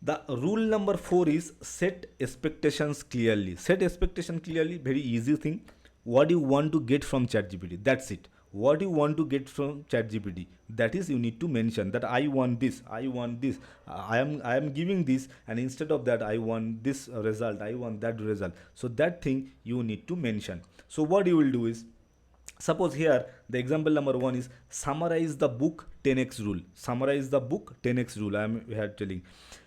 The rule number 4 is set expectations clearly. Set expectation clearly, very easy thing. What you want to get from ChatGPT, that's it. What you want to get from ChatGPT, that is you need to mention that I want this, I want this, I am giving this, and instead of that I want this result, I want that result. So that thing you need to mention. So what you will do is, suppose here the example number 1 is summarize the book 10x rule. Summarize the book 10x rule, I am here telling.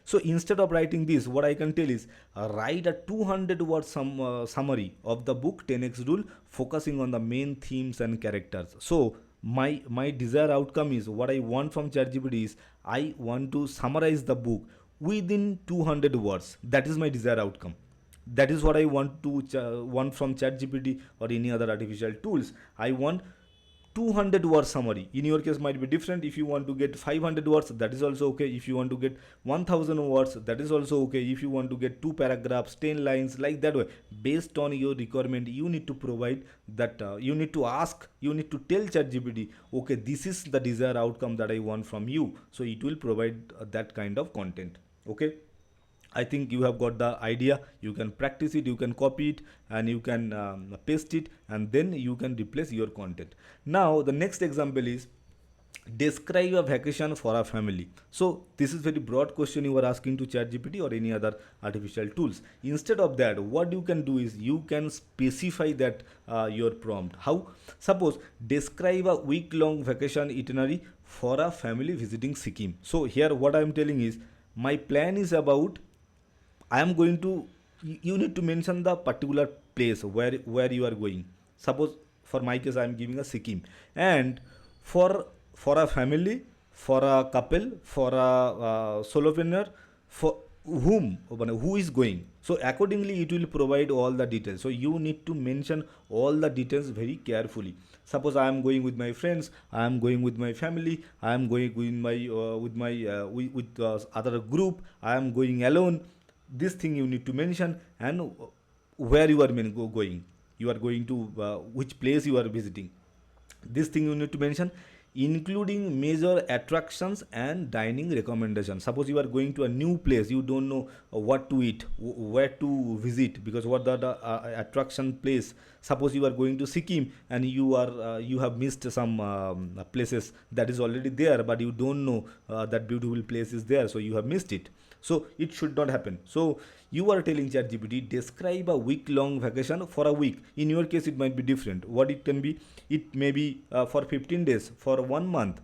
So instead of writing this, what I can tell is write a 200 word summary of the book 10x rule, focusing on the main themes and characters. So my desired outcome is, what I want from ChatGPT is, I want to summarize the book within 200 words. That is my desired outcome. That is what I want to want from ChatGPT or any other artificial tools. I want 200 word summary. In your case might be different. If you want to get 500 words, that is also okay. If you want to get 1000 words, that is also okay. If you want to get 2 paragraphs, 10 lines, like that way, based on your requirement, you need to provide that. You need to ask, you need to tell ChatGPT, okay, this is the desired outcome that I want from you. So it will provide that kind of content. Okay, I think you have got the idea. You can practice it, you can copy it, and you can paste it, and then you can replace your content. Now the next example is describe a vacation for a family. So this is very broad question you are asking to ChatGPT or any other artificial tools. Instead of that, what you can do is you can specify that your prompt. How? Suppose describe a week-long vacation itinerary for a family visiting Sikkim. So here what I am telling is, my plan is about, I am going to, you need to mention the particular place where you are going. Suppose for my case I am giving a Sikkim, and for a family, for a couple, for a solopreneur, for who is going. So accordingly it will provide all the details. So you need to mention all the details very carefully. Suppose I am going with my friends, I am going with my family, I am going with other group, I am going alone. This thing you need to mention, and where you are going, you are going to which place you are visiting. This thing you need to mention, including major attractions and dining recommendations. Suppose you are going to a new place, you don't know what to eat, where to visit, because what the attraction place. Suppose you are going to Sikkim and you have missed some places that is already there, but you don't know that beautiful place is there, so you have missed it. So it should not happen. So you are telling ChatGPT, describe a week-long vacation for a week. In your case, it might be different. What it can be, it may be for 15 days, for 1 month,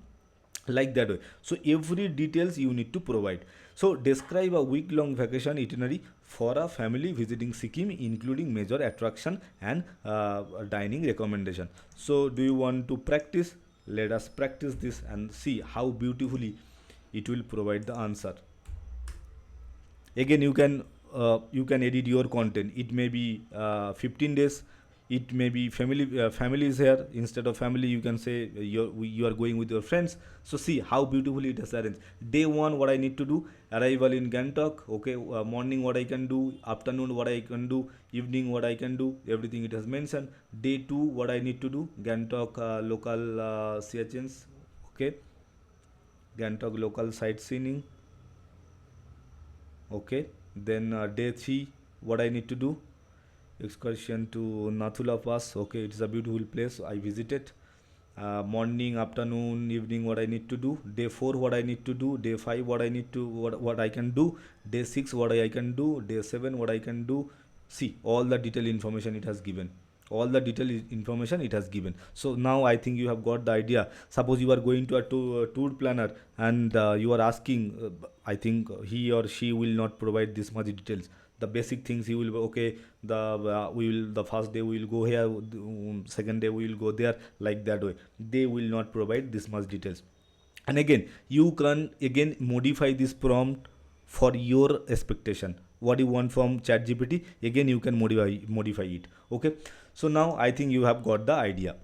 like that way. So every details you need to provide. So describe a week-long vacation itinerary for a family visiting Sikkim, including major attraction and dining recommendation. So do you want to practice? Let us practice this and see how beautifully it will provide the answer. Again, you can edit your content. It may be 15 days, it may be family is here. Instead of family, you can say you are going with your friends. So see how beautifully it has arranged. Day 1, what I need to do, arrival in Gangtok. Okay, morning what I can do, afternoon what I can do, evening what I can do, everything it has mentioned. Day 2, what I need to do, Gangtok local CHNs. Okay, Gangtok local sightseeing. Okay, then day 3, what I need to do, excursion to Nathula Pass. Okay, it's a beautiful place, I visited. Morning, afternoon, evening, what I need to do. Day 4, what I need to do. Day 5, what I need to, what I can do. Day 6, what I can do. Day 7, what I can do. See all the detailed information it has given. All the detailed information it has given. So now I think you have got the idea. Suppose you are going to a tour planner, and you are asking, I think he or she will not provide this much details. The basic things he will, okay, the first day we will go here, second day we will go there, like that way. They will not provide this much details. And again, you can again modify this prompt for your expectation. What you want from ChatGPT, again you can modify it. Okay, so now I think you have got the idea.